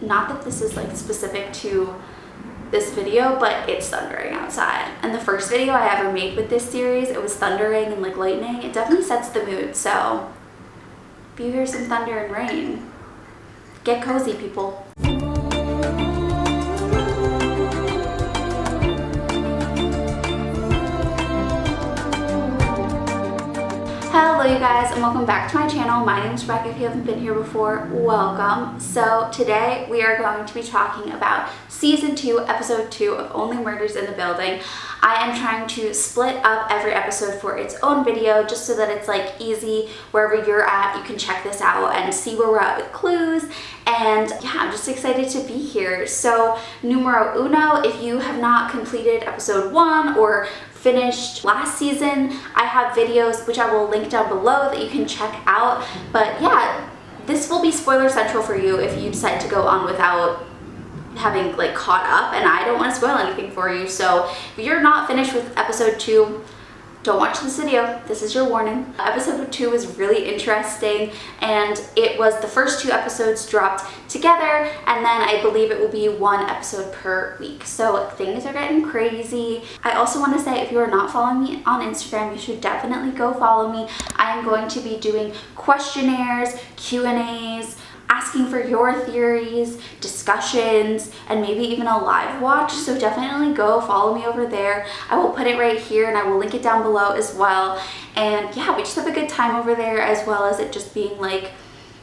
not that this is like specific to this video, but it's thundering outside. And the first video I ever made with this series, it was thundering and like lightning. It definitely sets the mood. So if you hear some thunder and rain, get cozy, people. Hello you guys, and welcome back to my channel. My name is Rebecca. If you haven't been here before, welcome. So today we are going to be talking about season 2 episode 2 of Only Murders in the Building. I am trying to split up every episode for its own video just so that it's like easy wherever you're at. You can check this out and see where we're at with clues. And yeah, I'm just excited to be here. So numero uno, if you have not completed episode 1 or finished last season, I have videos which I will link down below that you can check out. But yeah, this will be spoiler central for you if you decide to go on without having like caught up, and I don't want to spoil anything for you. So if you're not finished with episode 2, don't watch this video. This is your warning. Episode 2 was really interesting, and it was the first 2 episodes dropped together, and then I believe it will be 1 episode per week. So things are getting crazy. I also want to say, if you are not following me on Instagram, you should definitely go follow me. I am going to be doing questionnaires, Q&As, asking for your theories, discussions, and maybe even a live watch. So definitely go follow me over there. I will put it right here and I will link it down below as well. And yeah, we just have a good time over there, as well as it just being like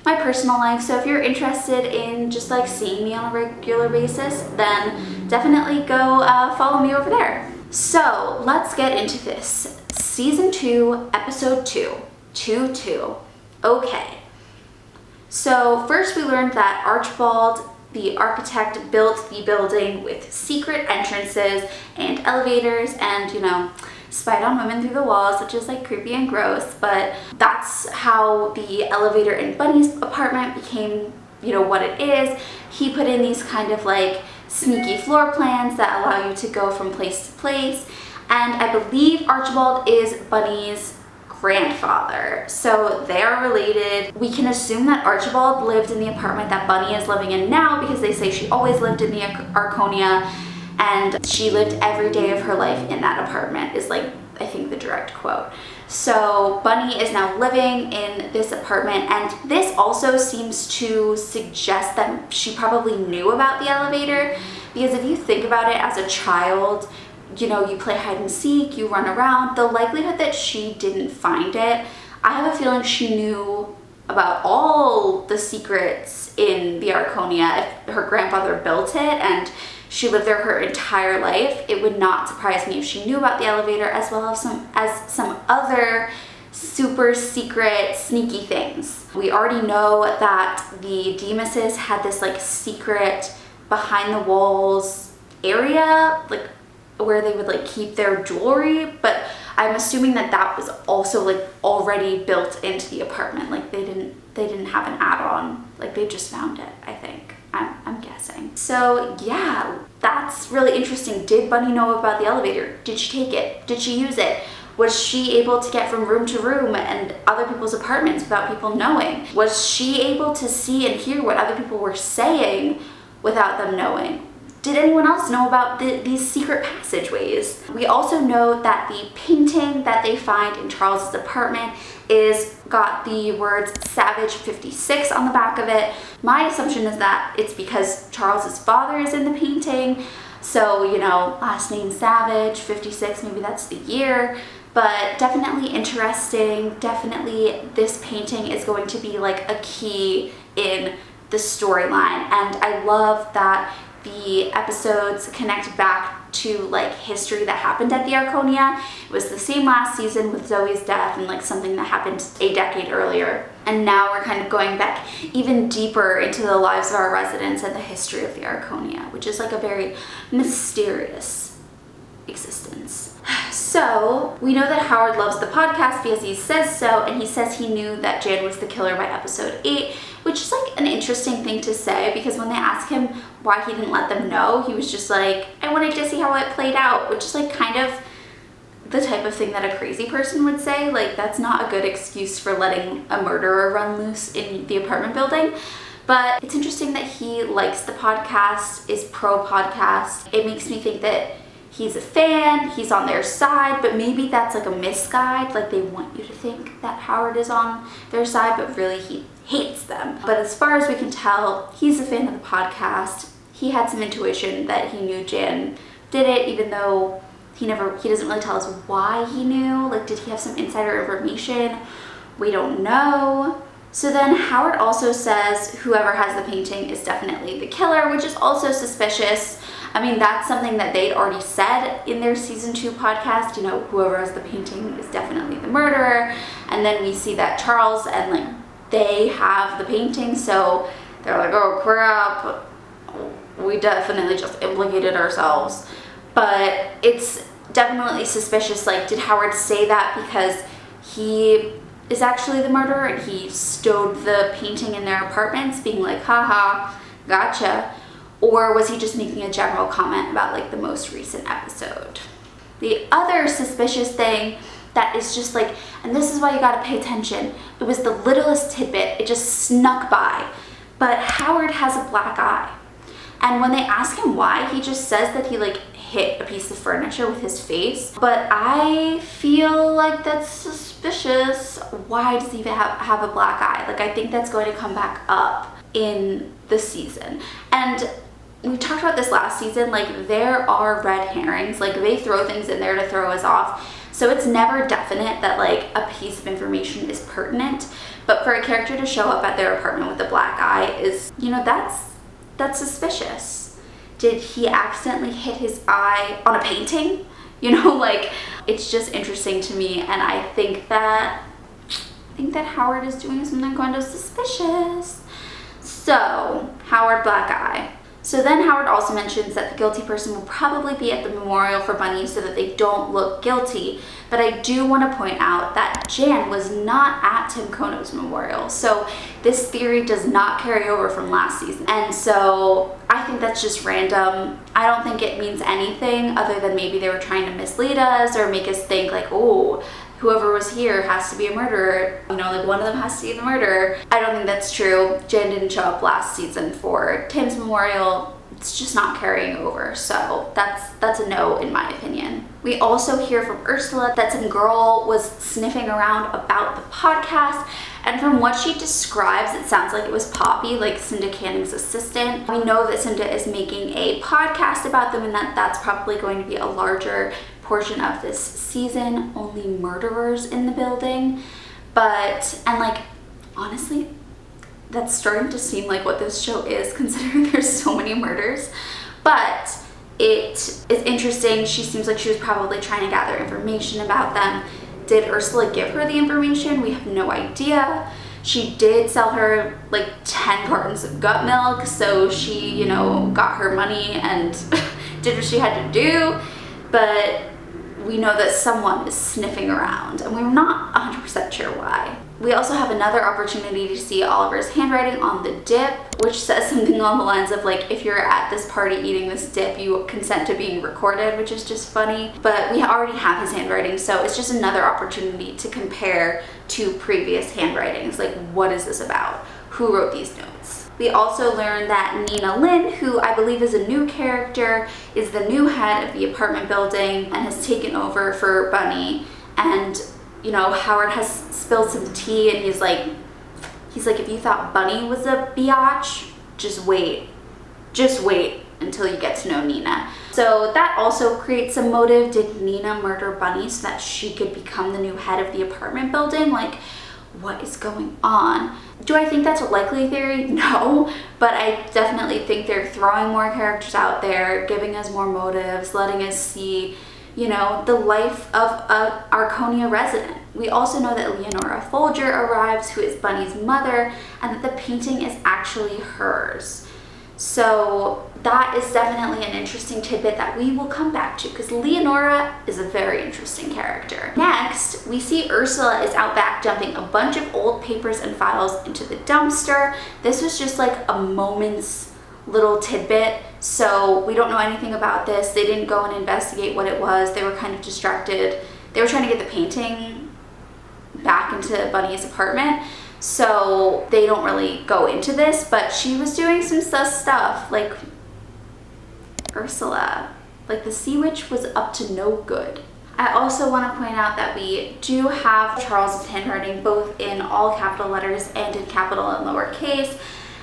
my personal life. So if you're interested in just like seeing me on a regular basis, then definitely go follow me over there. So let's get into this. Season 2, episode 2, 2-2. Okay. So first we learned that Archibald, the architect, built the building with secret entrances and elevators and, you know, spied on women through the walls, which is like creepy and gross, but that's how the elevator in Bunny's apartment became, you know, what it is. He put in these kind of like sneaky floor plans that allow you to go from place to place, and I believe Archibald is Bunny's grandfather, so they are related. We can assume that Archibald lived in the apartment that Bunny is living in now, because they say she always lived in the Arconia and she lived every day of her life in that apartment, is like, I think, the direct quote. So Bunny is now living in this apartment, and this also seems to suggest that she probably knew about the elevator, because if you think about it, as a child, you know, you play hide and seek, you run around. The likelihood that she didn't find it, I have a feeling she knew about all the secrets in the Arconia. If her grandfather built it and she lived there her entire life, it would not surprise me if she knew about the elevator, as well as some other super secret sneaky things. We already know that the Demases had this like secret behind the walls area, like where they would like keep their jewelry, but I'm assuming that that was also like already built into the apartment. Like they didn't have an add-on, like they just found it, I think. I'm guessing. So yeah, that's really interesting. Did Bunny know about the elevator? Did she take it? Did she use it? Was she able to get from room to room and other people's apartments without people knowing? Was she able to see and hear what other people were saying without them knowing? Did anyone else know about these secret passageways? We also know that the painting that they find in Charles's apartment is got the words Savage 56 on the back of it. My assumption is that it's because Charles's father is in the painting. So, you know, last name Savage, 56, maybe that's the year. But definitely interesting. Definitely this painting is going to be like a key in the storyline. And I love that the episodes connect back to like history that happened at the Arconia. It was the same last season with Zoe's death and like something that happened a decade earlier. And now we're kind of going back even deeper into the lives of our residents and the history of the Arconia, which is like a very mysterious existence. So we know that Howard loves the podcast because he says so, and he says he knew that Jan was the killer by episode 8, which is like an interesting thing to say, because when they ask him why he didn't let them know, he was just like, I wanted to see how it played out, which is like kind of the type of thing that a crazy person would say. Like, that's not a good excuse for letting a murderer run loose in the apartment building. But it's interesting that he likes the podcast, is pro-podcast. It makes me think that he's a fan, he's on their side, but maybe that's like a misguide. Like, they want you to think that Howard is on their side, but really he hates them. But as far as we can tell, he's a fan of the podcast. He had some intuition that he knew Jan did it, even though he doesn't really tell us why he knew. Like, did he have some insider information? We don't know. So then Howard also says whoever has the painting is definitely the killer, which is also suspicious. I mean, that's something that they'd already said in their season 2 podcast, you know, whoever has the painting is definitely the murderer. And then we see that Charles and like they have the painting, so they're like, oh crap, we definitely just implicated ourselves. But it's definitely suspicious. Like, did Howard say that because he is actually the murderer and he stowed the painting in their apartments, being like, haha, gotcha? Or was he just making a general comment about like the most recent episode? The other suspicious thing that is just like, and this is why you gotta pay attention, it was the littlest tidbit, it just snuck by, but Howard has a black eye. And when they ask him why, he just says that he like hit a piece of furniture with his face. But I feel like that's suspicious. Why does he even have a black eye? Like, I think that's going to come back up in the season. And we talked about this last season, like there are red herrings, like they throw things in there to throw us off. So it's never definite that like a piece of information is pertinent. But for a character to show up at their apartment with a black eye is, you know, that's suspicious. Did he accidentally hit his eye on a painting? You know, like, it's just interesting to me, and I think that Howard is doing something kind of suspicious. So, Howard black eye. So then Howard also mentions that the guilty person will probably be at the memorial for Bunny so that they don't look guilty. But I do want to point out that Jan was not at Tim Kono's memorial. So this theory does not carry over from last season. And so I think that's just random. I don't think it means anything other than maybe they were trying to mislead us or make us think like, oh, whoever was here has to be a murderer. You know, like one of them has to be the murderer. I don't think that's true. Jan didn't show up last season for Tim's memorial. It's just not carrying over. So that's a no in my opinion. We also hear from Ursula that some girl was sniffing around about the podcast. And from what she describes, it sounds like it was Poppy, like Cinda Canning's assistant. We know that Cinda is making a podcast about them and that's probably going to be a larger portion of this season. Only murderers in the building. And like, honestly, that's starting to seem like what this show is, considering there's so many murders. But it is interesting. She seems like she was probably trying to gather information about them. Did Ursula give her the information? We have no idea. She did sell her like 10 cartons of gut milk, so she, you know, got her money and did what she had to do. But we know that someone is sniffing around, and we're not 100% sure why. We also have another opportunity to see Oliver's handwriting on the dip, which says something along the lines of like, if you're at this party eating this dip, you consent to being recorded, which is just funny. But we already have his handwriting, so it's just another opportunity to compare to previous handwritings. Like, what is this about? Who wrote these notes? We also learned that Nina Lynn, who I believe is a new character, is the new head of the apartment building and has taken over for Bunny. And, you know, Howard has spilled some tea and he's like, if you thought Bunny was a biatch, just wait until you get to know Nina. So that also creates a motive. Did Nina murder Bunny so that she could become the new head of the apartment building? Like, what is going on? Do I think that's a likely theory? No, but I definitely think they're throwing more characters out there, giving us more motives, letting us see, you know, the life of a Arconia resident. We also know that Leonora Folger arrives, who is Bunny's mother, and that the painting is actually hers. So that is definitely an interesting tidbit that we will come back to, because Leonora is a very interesting character. Next, we see Ursula is out back dumping a bunch of old papers and files into the dumpster. This was just like a moment's little tidbit, so we don't know anything about this. They didn't go and investigate what it was. They were kind of distracted. They were trying to get the painting back into Bunny's apartment. so they don't really go into this, but she was doing some sus stuff, like Ursula, like the Sea Witch was up to no good. I also want to point out that we do have Charles's handwriting both in all capital letters and in capital and lowercase,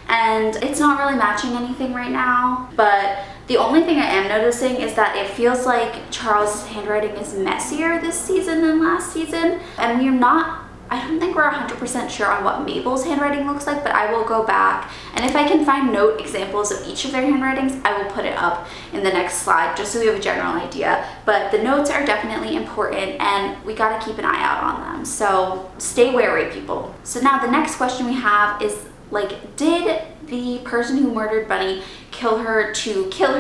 and it's not really matching anything right now, but the only thing I am noticing is that it feels like Charles's handwriting is messier this season than last season, and I don't think we're 100% sure on what Mabel's handwriting looks like, but I will go back, and if I can find note examples of each of their handwritings, I will put it up in the next slide just so we have a general idea. But the notes are definitely important, and we gotta keep an eye out on them, so stay wary, people. So now the next question we have is, like, did the person who murdered Bunny kill her to steal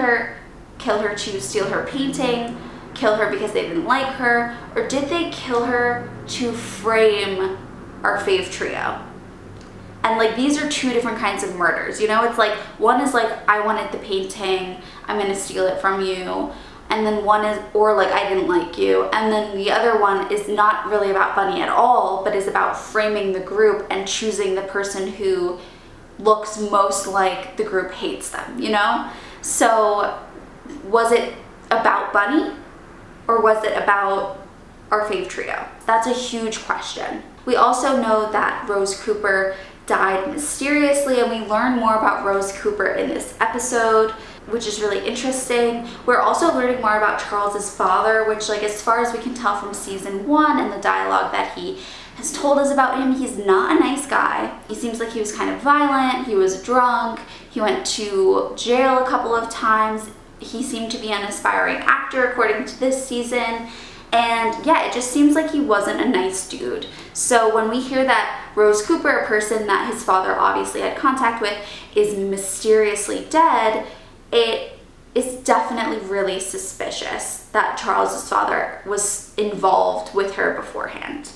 her painting, kill her because they didn't like her, or did they kill her to frame our fave trio? And like, these are two different kinds of murders, you know? It's like, one is like, I wanted the painting, I'm gonna steal it from you, and then one is, or like, I didn't like you, and then the other one is not really about Bunny at all, but is about framing the group and choosing the person who looks most like the group hates them, you know? So was it about Bunny, or was it about our fave trio? That's a huge question. We also know that Rose Cooper died mysteriously, and we learn more about Rose Cooper in this episode, which is really interesting. We're also learning more about Charles's father, which, like, as far as we can tell from season 1 and the dialogue that he has told us about him, he's not a nice guy. He seems like he was kind of violent, he was drunk, he went to jail a couple of times. He seemed to be an aspiring actor according to this season, and yeah, it just seems like he wasn't a nice dude. So when we hear that Rose Cooper, a person that his father obviously had contact with, is mysteriously dead, it is definitely really suspicious that Charles's father was involved with her beforehand.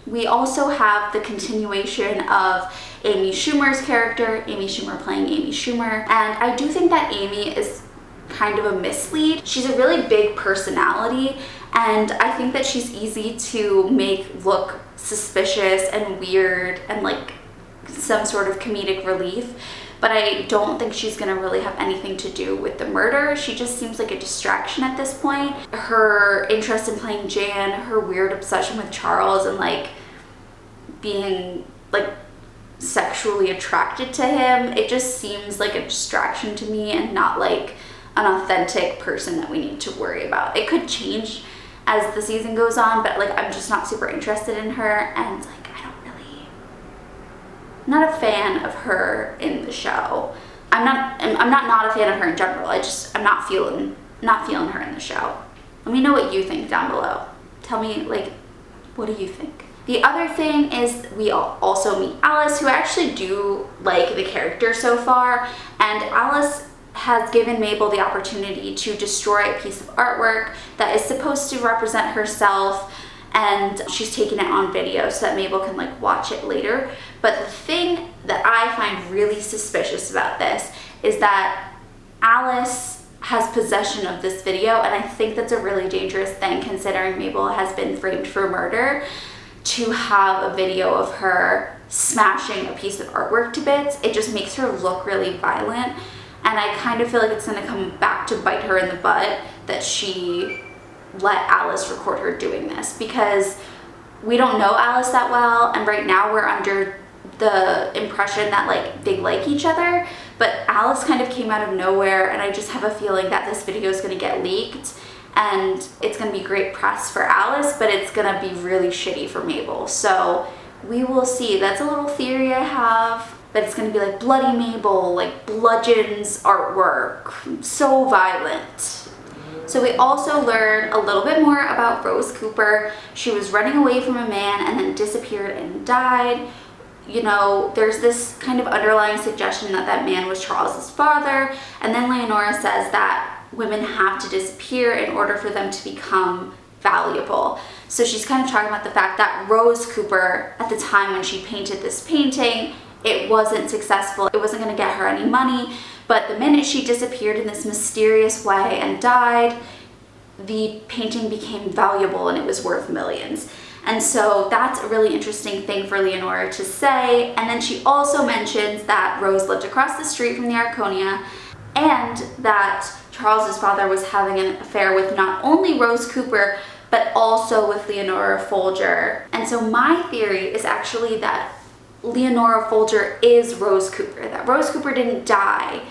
We also have the continuation of Amy Schumer's character, Amy Schumer playing Amy Schumer, and I do think that Amy is kind of a mislead. She's a really big personality, and I think that she's easy to make look suspicious and weird and like some sort of comedic relief, but I don't think she's gonna really have anything to do with the murder. She just seems like a distraction at this point. Her interest in playing Jan, her weird obsession with Charles, and like being like sexually attracted to him, it just seems like a distraction to me and not like an authentic person that we need to worry about. It could change as the season goes on, but like, I'm just not super interested in her, and like, I'm not a fan of her in the show. I'm not a fan of her in general. I'm not feeling her in the show. Let me know what you think down below. Tell me, like, what do you think? The other thing is we also meet Alice, who I actually do like the character so far, and Alice has given Mabel the opportunity to destroy a piece of artwork that is supposed to represent herself, and she's taken it on video so that Mabel can like watch it later. But the thing that I find really suspicious about this is that Alice has possession of this video, and I think that's a really dangerous thing considering Mabel has been framed for murder, to have a video of her smashing a piece of artwork to bits. It just makes her look really violent, and I kind of feel like it's gonna come back to bite her in the butt that she let Alice record her doing this, because we don't know Alice that well, and right now we're under the impression that like they like each other, but Alice kind of came out of nowhere, and I just have a feeling that this video is going to get leaked, and it's going to be great press for Alice, but it's going to be really shitty for Mabel. So we will see. That's a little theory I have, that it's going to be like bloody Mabel, like bludgeons artwork, so violent. So we also learn a little bit more about Rose Cooper. She was running away from a man and then disappeared and died. You know, there's this kind of underlying suggestion that that man was Charles's father, and then Leonora says that women have to disappear in order for them to become valuable. So she's kind of talking about the fact that Rose Cooper, at the time when she painted this painting, it wasn't successful. It wasn't going to get her any money, but the minute she disappeared in this mysterious way and died, the painting became valuable and it was worth millions. And so that's a really interesting thing for Leonora to say. And then she also mentions that Rose lived across the street from the Arconia, and that Charles's father was having an affair with not only Rose Cooper, but also with Leonora Folger. And so my theory is actually that Leonora Folger is Rose Cooper, that Rose Cooper didn't die,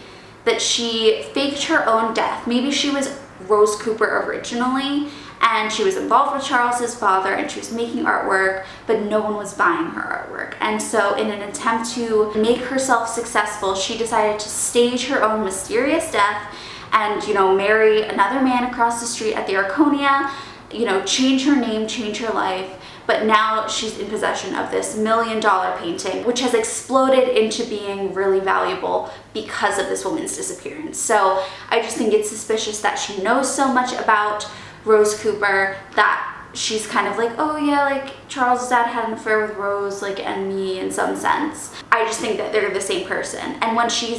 that she faked her own death. Maybe she was Rose Cooper originally, and she was involved with Charles's father, and she was making artwork, but no one was buying her artwork. And so in an attempt to make herself successful, she decided to stage her own mysterious death and, you know, marry another man across the street at the Arconia, you know, change her name, change her life. But now she's in possession of this $1 million painting, which has exploded into being really valuable because of this woman's disappearance. So I just think it's suspicious that she knows so much about Rose Cooper that she's kind of like, oh yeah, like Charles' dad had an affair with Rose, like, and me in some sense. I just think that they're the same person. And when she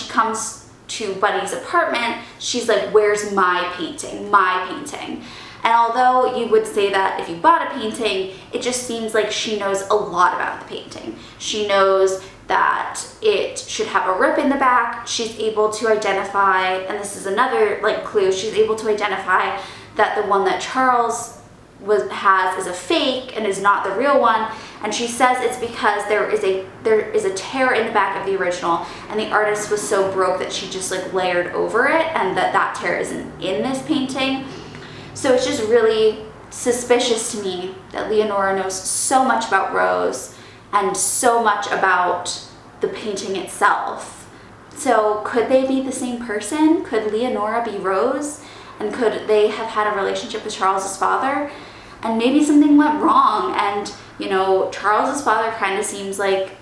comes to Buddy's apartment, she's like, where's my painting? My painting. And although you would say that if you bought a painting, it just seems like she knows a lot about the painting. She knows that it should have a rip in the back. She's able to identify, and this is another like clue, she's able to identify that the one that Charles has is a fake and is not the real one. And she says it's because there is a tear in the back of the original, and the artist was so broke that she just like layered over it, and that tear isn't in this painting. So it's just really suspicious to me that Leonora knows so much about Rose and so much about the painting itself. So could they be the same person? Could Leonora be Rose? And could they have had a relationship with Charles's father? And maybe something went wrong, and, you know, Charles's father kind of seems like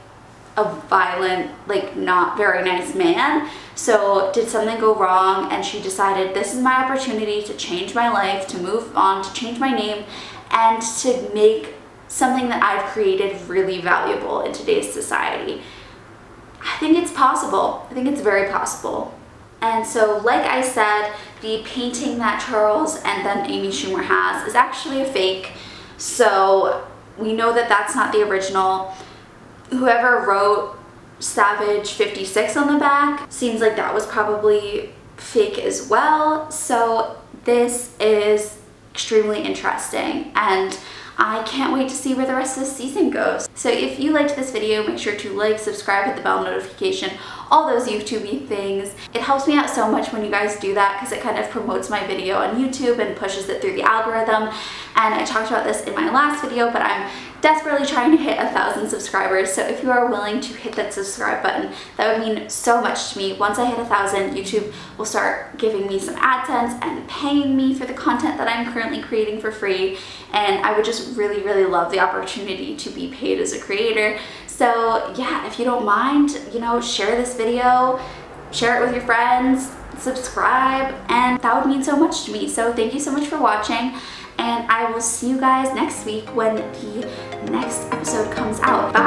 a violent, like not very nice man. So did something go wrong and she decided, this is my opportunity to change my life, to move on, to change my name, and to make something that I've created really valuable in today's society? I think it's possible. I think it's very possible. And so, like I said, the painting that Charles and then Amy Schumer has is actually a fake. So we know that that's not the original. Whoever wrote Savage 56 on the back seems like that was probably fake as well. So this is extremely interesting, and I can't wait to see where the rest of the season goes. So if you liked this video, make sure to like, subscribe, hit the bell notification, all those YouTube-y things. It helps me out so much when you guys do that, because it kind of promotes my video on YouTube and pushes it through the algorithm. And I talked about this in my last video, but I'm desperately trying to hit 1,000 subscribers. So if you are willing to hit that subscribe button, that would mean so much to me. Once I hit 1,000, YouTube will start giving me some AdSense and paying me for the content that I'm currently creating for free. And I would just really, really love the opportunity to be paid as a creator. So yeah, if you don't mind, you know, share this video, share it with your friends, subscribe, and that would mean so much to me. So thank you so much for watching, and I will see you guys next week when the next episode comes out. Bye.